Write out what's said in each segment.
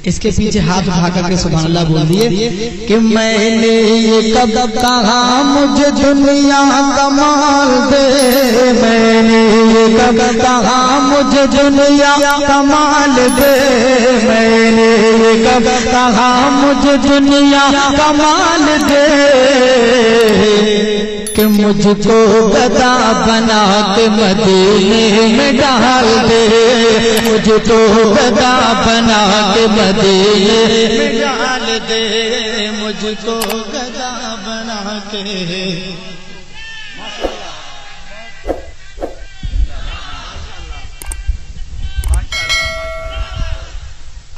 اس کے پیچھے ہاتھ اٹھا کر کے سبحان اللہ بول دیے کہ میں نے یہ کب کہا مجھے دنیا کمال دے، میں نے یہ کب کہا مجھے دنیا کمال دے، میں نے یہ کب کہا مجھے دنیا کمال دے، کہ مجھ کو گدا بنا کے مدینے میں ڈال دے، مجھ کو گدا بنا کے مدینے میں ڈال دے، مجھ کو گدا بنا کے۔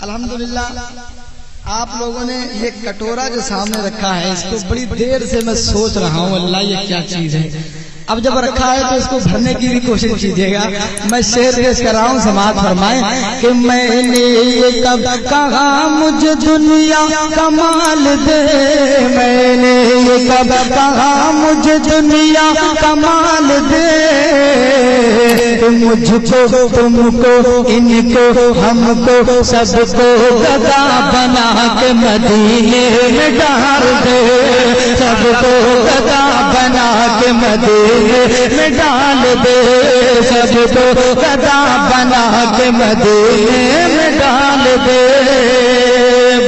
الحمدللہ آپ لوگوں نے یہ کٹورا جو سامنے رکھا ہے اس کو بڑی دیر سے میں سوچ رہا ہوں اللہ یہ کیا چیز ہے۔ اب جب رکھا ہے تو اس کو بھرنے کی بھی کوشش کیجیے گا۔ میں شعر پیش کر رہا ہوں، سماعت فرمائیں کہ میں نے یہ کب کہا مجھے دنیا کمال دے، میں نے یہ کب کہا مجھے دنیا کمال دے، مجھ کو تم کو ان کو ہم کو سب کو گدا بنا کے مدینے میں ڈال دے، سب کو گدا بنا کے مدینے میں ڈال دے، سب کو گدا بنا کے مدینے میں ڈال دے۔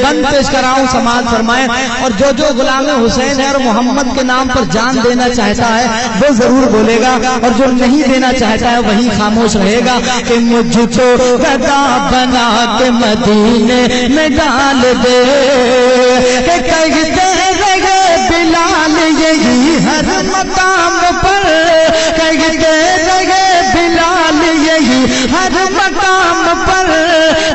بند پیش کر رہا ہوں، سماعت فرمائیں، اور جو غلام حسین ہے اور محمد کے نام پر جان دینا چاہتا ہے وہ ضرور بولے گا، اور جو نہیں دینا چاہتا ہے وہی خاموش رہے گا کہ مجھ کو گدا بنا کے مدینے میں ڈال دے، کہ کہتے رہے بلال یہی ہر مقام پر، کہتے رہے بلال یہی ہر مقام پر،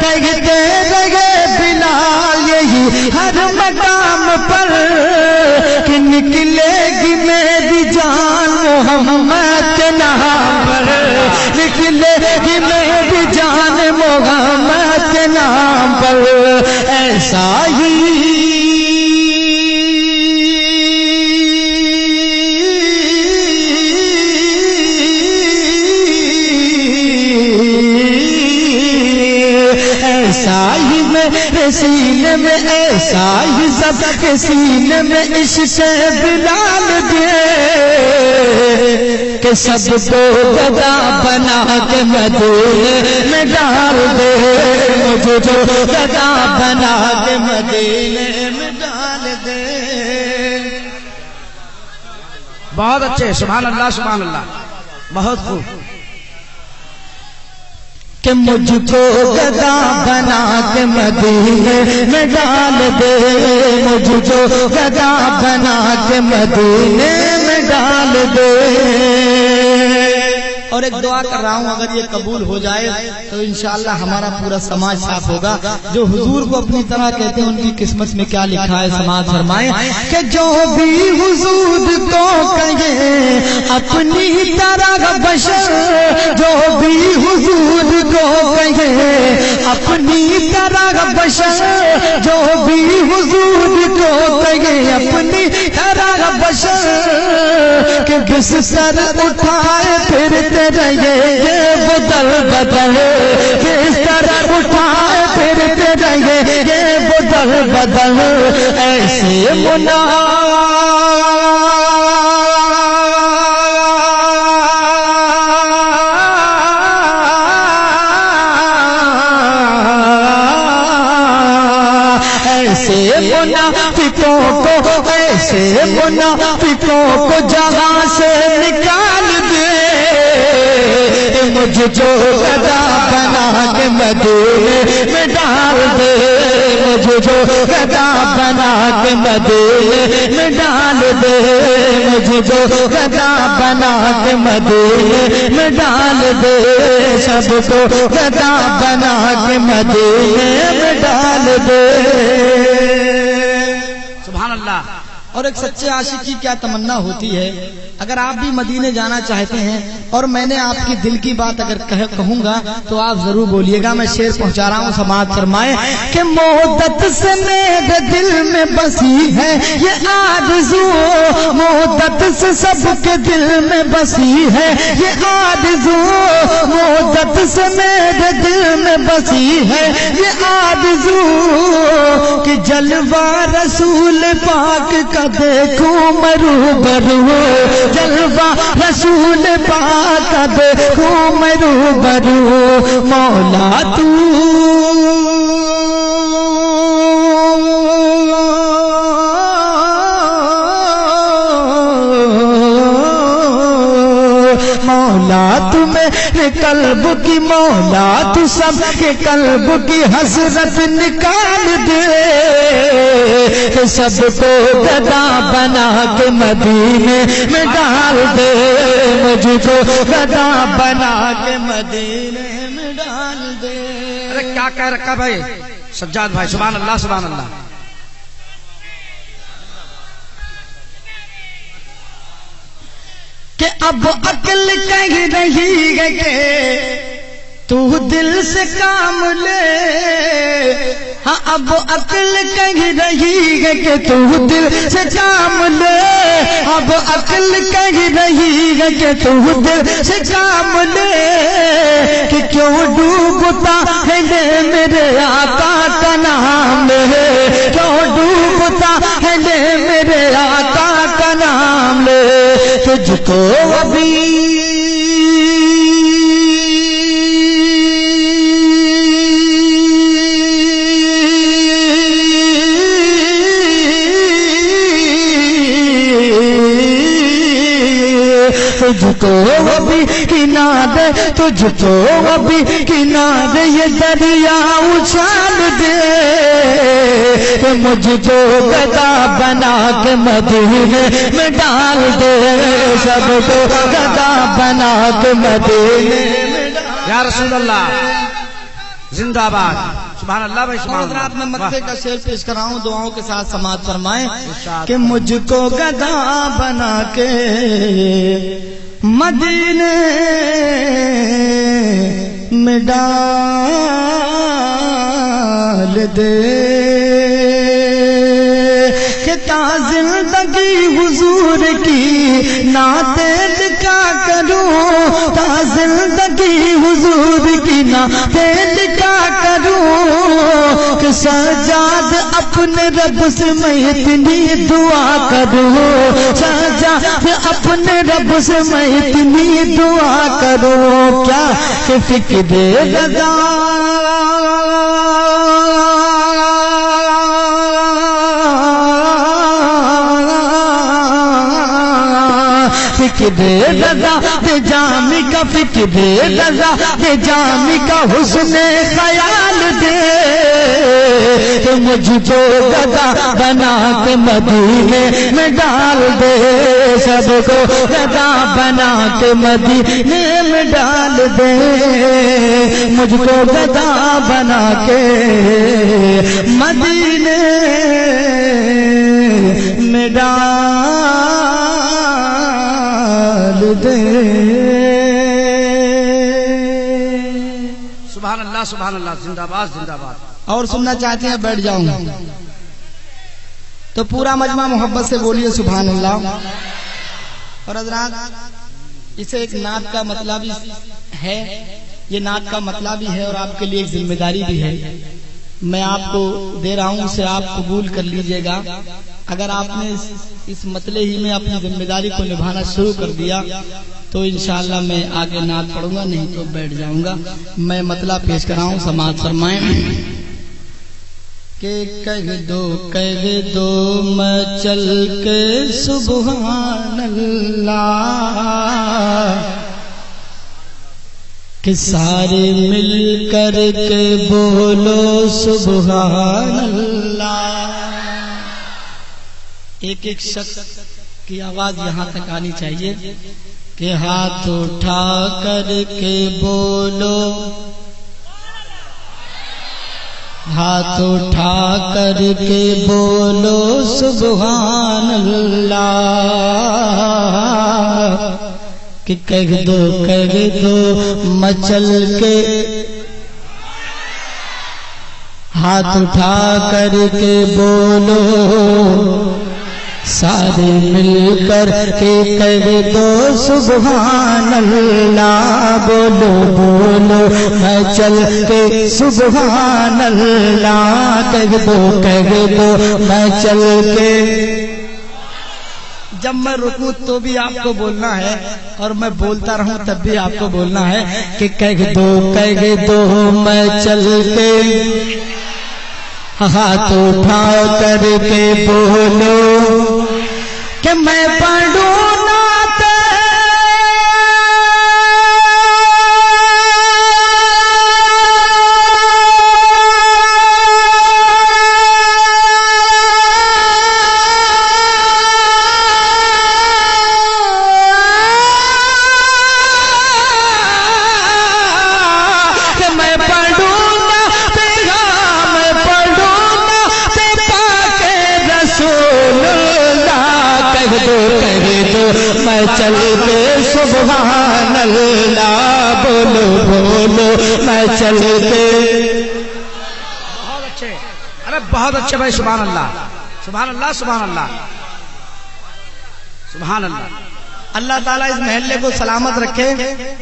کہتے رہے بلال یہی ہر مقام پر، کہ نکلے گی میری جان محمد کے نام پر، نکلے گی میری جان محمد کے نام پر، ایسا ہی سینے میں ایسا ہی سب کے سینے میں عشق بلال دے، کہ سب کو گدا بنا کے مدینے میں ڈال دے، مجھے جو گدا بنا کے مدینے میں ڈال دے۔ بہت اچھے، سبحان اللہ سبحان اللہ، بہت خوب۔ کہ مجھ کو گدا بنا کے مدینے میں ڈال دے، مجھ کو گدا بنا کے مدینے میں ڈال دے۔ اور ایک دعا کر رہا ہوں، اگر یہ قبول ہو جائے تو انشاءاللہ ہمارا پورا سماج صاف ہوگا۔ جو حضور کو اپنی طرح کہتے ہیں ان کی قسمت میں کیا لکھا ہے، سماعت فرمائیں کہ جو بھی حضور کو کہے اپنی طرح بشر، جو بھی حضور کو کہے اپنی طرح بشر، جو بھی حضور کو کہے اپنی طرح بشر، کہ بستر اٹھائے پھرتے رہے یہ بدل بدل، بستر اٹھائے پھرتے رہے یہ بدل بدل، ایسے منافقوں کو، ایسے منافقوں کو جہاں سے نکال دے، مجھ جو گدا بنا کے مدینے میں ڈال دے، مجھ جو گدا بنا کے مدینے میں ڈال دے، مجھ جو گدا بنا کے مدینے میں ڈال دے، سب کو گدا بنا کے مدینے میں ڈال دے۔ سبحان اللہ۔ اور ایک سچے عاشق کی کیا تمنا ہوتی ہے، اگر آپ بھی مدینے جانا چاہتے ہیں اور میں نے آپ کی دل کی بات اگر کہوں گا تو آپ ضرور بولیے گا۔ میں شعر پہنچا رہا ہوں، سماعت فرمائیں کہ محبت سے میرے دل میں بسی ہے یہ آرزو، محبت سے سب کے دل میں بسی ہے یہ آرزو، محبت سے میرے دل میں بسی ہے یہ آرزو، آرزو کہ جلوہ رسول پاک کا دیکھوں مرو برو جلوہ رسول پاک کا دیکھوں مرو برو مولا تو مولا تو میرے قلب کی مولا تو سب کے قلب کی حسرت نکال دے کہ سب کو گدا بنا کے مدینے میں ڈال دے مجھ کو گدا بنا کے مدینے میں ڈال دے. ارے کیا کہہ رکھا بھائی سجاد بھائی سبحان اللہ سبحان اللہ. کہ اب عقل کہہ رہی ہے کہ تو دل سے کام لے ہاں اب عقل کہہ رہی ہے کہ تو دل سے کام لے اب عقل کہہ رہی ہے کہ تو دل سے کام لے کہ کیوں ڈوبتا ہے میرے آقا کا نام لے کیوں ڈوبتا ہے میرے آقا کا نام لے تجھ کو ابھی تجھ کو ابھی کنارے تجھ کو ابھی کنارے یہ دریا اچھال دے مجھ کو گدا بنا کے مدینے میں ڈال دے سب کو گدا بنا کے مدینے میں ڈال. یا رسول اللہ زندہ باد سبحان اللہ بھائی سبحان اللہ. میں مدح کا شعر پیش کر رہا ہوں دعاؤں کے ساتھ سماعت فرمائیں کہ مجھ کو گدا بنا کے مدینے میں ڈال دے کہ تا زندگی حضور کی نعتیں لکھا کروں تا زندگی حضور کی نعتیں لکھا کروں کہ سجاد اپنے رب سے میں اتنی دعا کروں سجاد اپنے رب سے میں اتنی دعا کروں کیا کہ فکر رضا فکر رضا دے جامی کا فکر رضا دے جامی کا حسن خیال دے کہ مجھ کو گدا بنا کے مدینے میں ڈال دے سب کو گدا بنا کے مدینے میں ڈال دے مجھ کو گدا بنا کے مدینے میں ڈال دے. سبحان اللہ سبحان اللہ زندہ باد زندہ باد. اور سننا چاہتے ہیں بیٹھ جاؤں تو پورا مجمع محبت سے بولیے سبحان اللہ. اور حضرات اسے ایک نعت کا مطلب ہے یہ نعت کا مطلب بھی ہے اور آپ کے لیے ایک ذمہ داری بھی ہے میں آپ کو دے رہا ہوں اسے آپ قبول کر لیجئے گا. اگر آپ نے اس مطلع ہی میں اپنی ذمہ داری کو نبھانا شروع کر دیا تو انشاءاللہ میں آگے نعت پڑھوں گا نہیں تو بیٹھ جاؤں گا. میں مطلع پیش کر رہا ہوں سماعت فرمائیں کہ کہہ دو مچل کے سبحان اللہ کہ سارے مل کر کے بولو سبحان اللہ. ایک ایک شخص کی آواز یہاں تک آنی چاہیے کہ ہاتھ اٹھا کر کے بولو ہاتھ اٹھا کر کے بولو سبحان اللہ کہ کہہ دو مچل کے ہاتھ اٹھا کر کے بولو سارے مل کر کے کہہ دو سبحان اللہ، بولو بولو میں چل کے سبحان اللہ، کہہ دو میں چل کے۔ جب میں رکوں تو بھی آپ کو بولنا ہے اور میں بولتا رہوں تب بھی آپ کو بولنا ہے کہ کہہ دو میں چل کے، ہاتھ اٹھا کر کے بولو کہ میں پڑھوں نعت، کہ میں پڑھوں میں چل کے سبحان اللہ، بولو بولو میں چل کے۔ بہت اچھے، ارے بہت اچھے بھائی، سبحان اللہ سبحان اللہ سبحان اللہ سبحان اللہ۔ اللہ تعالیٰ اس محلے کو سلامت رکھے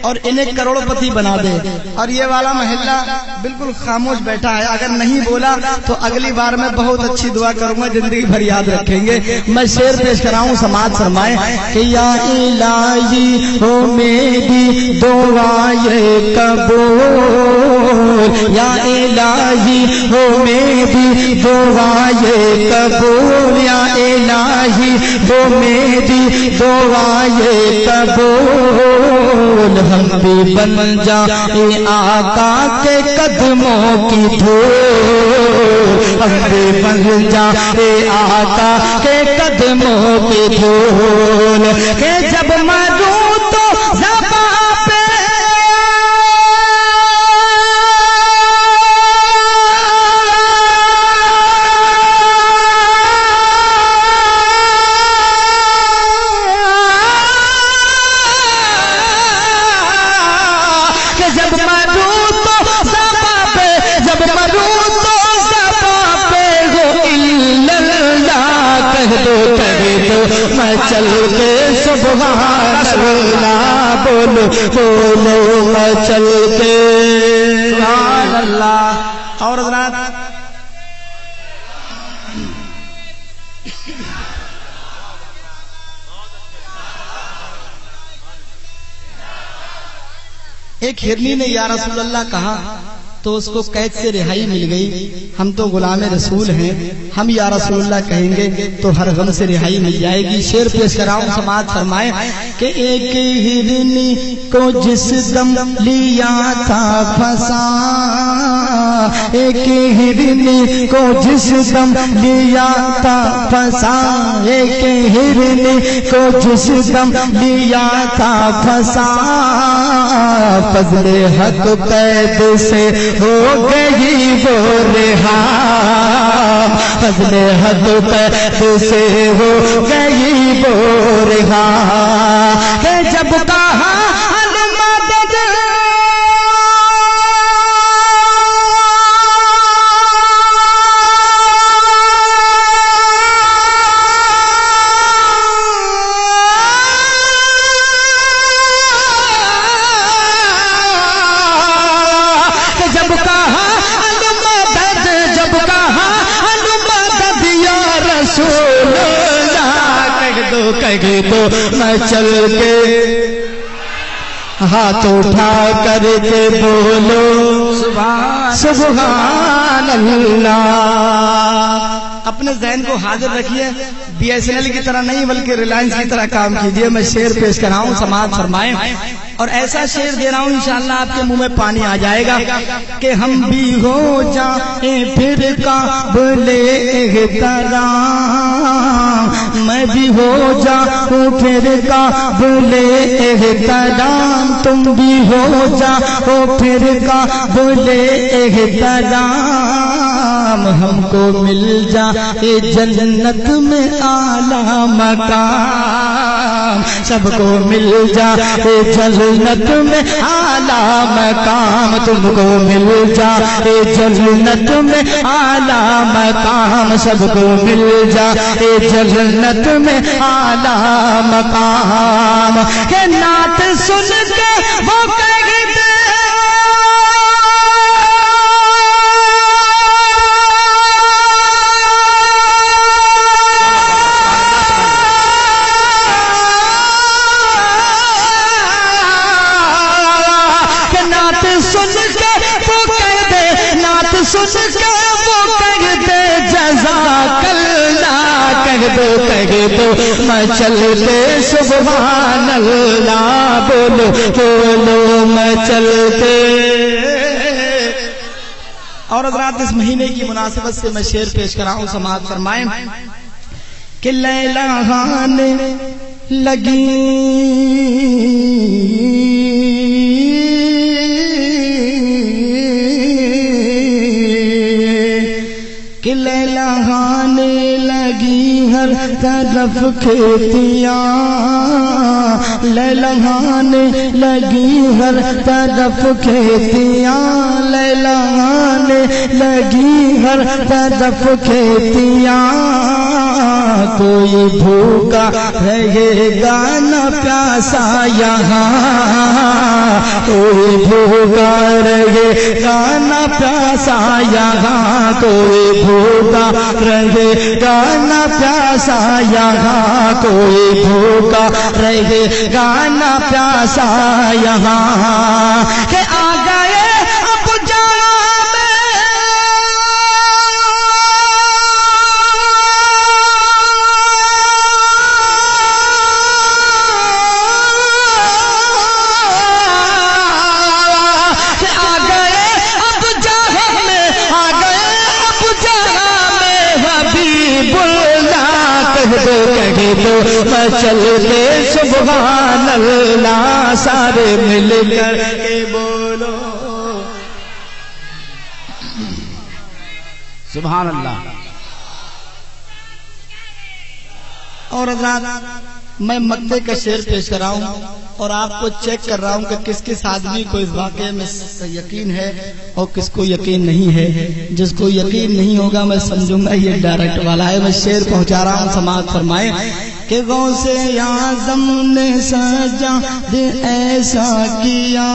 اور انہیں کروڑ پتی بنا دے۔ اور یہ والا محلہ بالکل خاموش بیٹھا ہے، اگر نہیں بولا تو اگلی بار میں بہت اچھی دعا کروں گا، زندگی بھر یاد رکھیں گے۔ میں شعر پیش کراؤں، سماعت فرمائیں کہ یا الہی ہو میری دعائیں قبول، یا الہی ہو میری دعائیں قبول، یا الہی ہو میری دعائیں قبول، ہم بھی بن جائیں آقا کے قدموں کی دھول، ہم بھی بن جائیں آقا کے قدموں کی دھول، کہ جب مروں تو زباں پہ میں چل کے سبحان اللہ، بولو بولو میں چل کے سبحان اللہ۔ اور حضرات ایک ہرنی نے یا رسول اللہ کہا تو اس کو قید سے رہائی مل گئی، ہم تو غلام رسول ہیں، ہم یا رسول اللہ کہیں گے تو ہر غم سے رہائی مل جائے گی۔ شعر پیش کراؤں، سماعت فرمائیں کہ ایک ہرنی کو جس دم لیا تھا پھنسا، ایک ہرنی کو جس دم لیا تھا پھنسا، ایک ہرنی کو جس دم لیا تھا پھنسا، فضل حق قید سے ہو گئی وہ رہا، فضل حق قید سے ہو گئی وہ رہا، کہ جب کہا کہہ دو میں چل کے، ہاتھ اٹھا کر کے بولو سبحان اللہ۔ اپنے ذہن کو حاضر رکھیے، بی ایس این ایل کی طرح نہیں بلکہ ریلائنس کی طرح کام کیجیے۔ میں شعر پیش کر رہا ہوں، سماعت فرمائیں، اور ایسا شعر دے رہا ہوں انشاءاللہ آپ کے منہ میں پانی آ جائے گا کہ ہم بھی ہو جائیں پھر قابل احترام، میں بھی ہو جاؤں پھر قابل احترام، تم بھی ہو جاؤ پھر قابل احترام، ہم کو مل جائے جنت میں اعلیٰ مقام، سب کو مل جائے جنت میں اعلیٰ مقام، تم کو مل جائے جنت میں اعلیٰ مقام، سب کو مل جائے جنت میں اعلیٰ مقام۔ کہ نعت سن کے وہ کہتے میں چلتے سبحان اللہ، بولو بولو میں چلتے۔ اور حضرات اس مہینے کی مناسبت سے میں شعر پیش کر رہا ہوں، سماعت فرمائیں کہ لیلا آنے لگی کہ لیلا آنے لگی ہر طرف کھیتیاں، لیلا آنے لگی ہر طرف کھیتیاں، لیلا آنے لگی ہر طرف کھیتیاں، کوئی بھوکا رہے گا نہ پیاسا یہاں، کوئی بھوکا رہے گا نہ پیاسا یہاں، کوئی بھوکا رہے گا نہ پیاسا یہاں، کوئی بھوکا رہے گا نہ پیاسا یہاں۔ کہ آ گئے اب میں چلتے سبحان اللہ، سارے مل کر کے بولو سبحان اللہ۔ اور حضرات میں مکے کا شعر پیش کر رہا ہوں اور آپ کو چیک کر رہا ہوں کہ کس کس آدمی کو اس واقعے میں یقین ہے اور کس کو یقین نہیں ہے۔ جس کو یقین نہیں ہوگا میں سمجھوں گا یہ ڈائریکٹ والا ہے۔ میں شعر پہنچا رہا ہوں، سماعت فرمائیں کہ غوث اعظم نے سجاد ایسا کیا،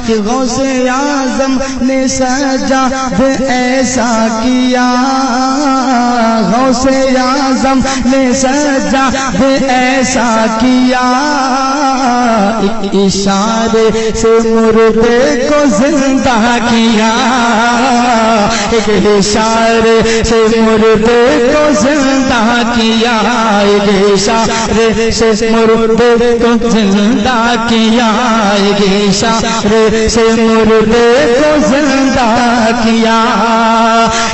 کہ غوث اعظم نے سجاد ایسا کیا، غوث اعظم نے سجاد ایسا کیا، ایک اشارے سے مردے کو زندہ کیا، ایک اشارے سے مردے کو زندہ کیا، ایک اشارے سے مردے کو زندہ کیا، ایک اشارے سے مردے کو زندہ کیا،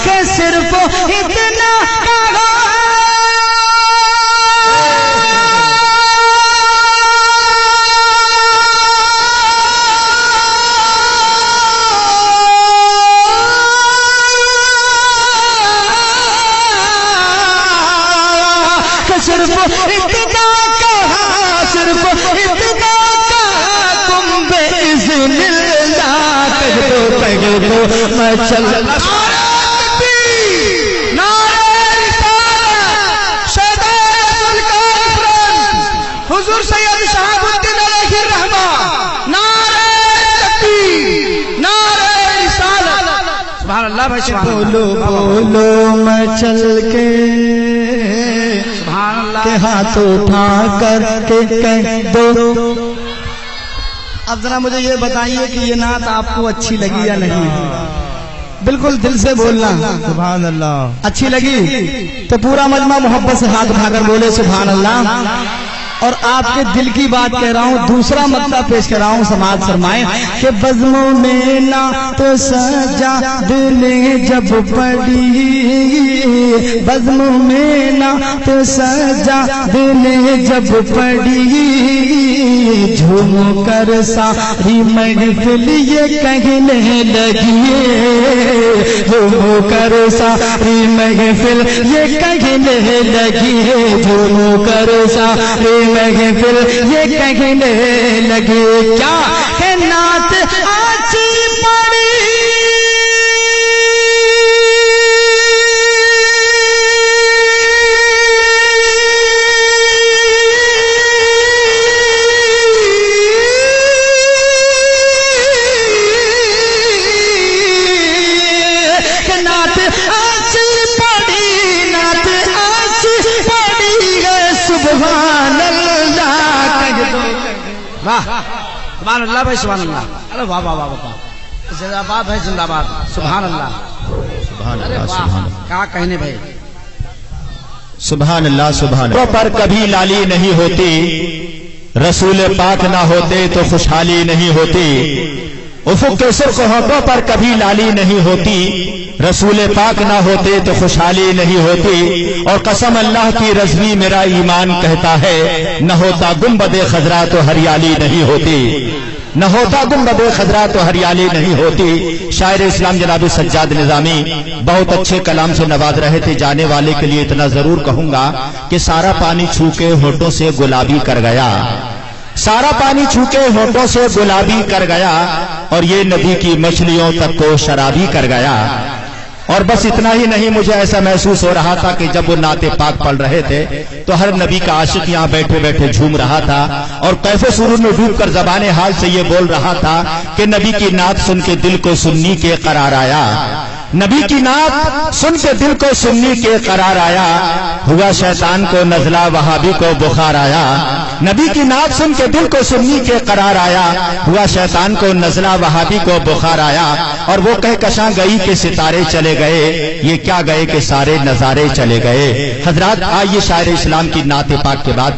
کہ صرف اتنا صرف اتنا کہا، صرف اتنا کہا، تم بِإِذْنِ اللَّهِ کہہ دو میں چل حضور سید شہاب الدین علیہ الرحمہ، نعرہ تکبیر، نعرہ رسالت، سبحان اللہ بھائی، بولو بولو میں چل کے کہ ہاتھ اٹھا کر کے کہہ دو۔ اب ذرا مجھے یہ بتائیے کہ یہ نعت آپ کو اچھی لگی یا نہیں؟ بالکل دل سے بولنا سبحان اللہ۔ اچھی لگی تو پورا مجمع محبت سے ہاتھ اٹھا کر بولے سبحان اللہ۔ اور آپ کے دل کی بات کہہ رہا ہوں، دوسرا مقطع پیش کر رہا ہوں، سماعت فرمائیں کہ بزموں میں نعت سجاد نے جب پڑھی، بزموں میں نعت سجاد نے جب پڑھی، جھوم کر ساری محفل یہ کہنے لگی، جھوم کر ساری محفل یہ کہنے لگی، جھوم کر ساری محفل یہ کہنے لگے کیا کہ نعت آچی پڑی، نعت آچی پڑی، نعت آچی پڑی ہے، سبحان واہ سبحان اللہ بھائی، سبحان اللہ، ارے واہ واہ واہ واہ، زندہ باد ہے، زندہ باد، سبحان اللہ، سبحان ارے اللہ، واہ کیا کہنے بھائی، سبحان اللہ، سبحان اللہ۔ پر کبھی لالی نہیں ہوتی، رسول پاک نہ ہوتے تو خوشحالی نہیں ہوتی، افق کے سرخ ہونٹوں پر کبھی لالی نہیں ہوتی، رسول پاک نہ ہوتے تو خوشحالی نہیں ہوتی، اور قسم اللہ کی رضوی میرا ایمان کہتا ہے، نہ ہوتا گنبد خضرا تو ہریالی نہیں ہوتی، نہ ہوتا گنبد خضرا تو ہریالی نہیں ہوتی۔ شاعر اسلام جناب سجاد نظامی بہت اچھے کلام سے نواز رہے تھے، جانے والے کے لیے اتنا ضرور کہوں گا کہ سارا پانی چھو کے ہونٹوں سے گلابی کر گیا، سارا پانی چھو کے ہونٹوں سے گلابی کر گیا، اور یہ نبی کی مچھلیوں تک کو شرابی کر گیا۔ اور بس اتنا ہی نہیں، مجھے ایسا محسوس ہو رہا تھا کہ جب وہ نعت پاک پڑھ رہے تھے تو ہر نبی کا عاشق یہاں بیٹھے بیٹھے جھوم رہا تھا، اور کیف سرور میں ڈوب کر زبان حال سے یہ بول رہا تھا کہ نبی کی نعت سن کے دل کو سنی کے قرار آیا، نبی کی نعت سن کے دل کو سنی کے قرار آیا، ہوا شیطان کو نزلہ وہابی کو بخار آیا، نبی کی نعت سن کے دل کو سنی کے قرار آیا، ہوا شیطان کو نزلہ وہابی کو بخار آیا، اور وہ کہکشاں گئی کہ ستارے چلے گئے، یہ کیا گئے کہ سارے نظارے چلے گئے۔ حضرات آئیے شاعر اسلام کی نعت پاک کے بعد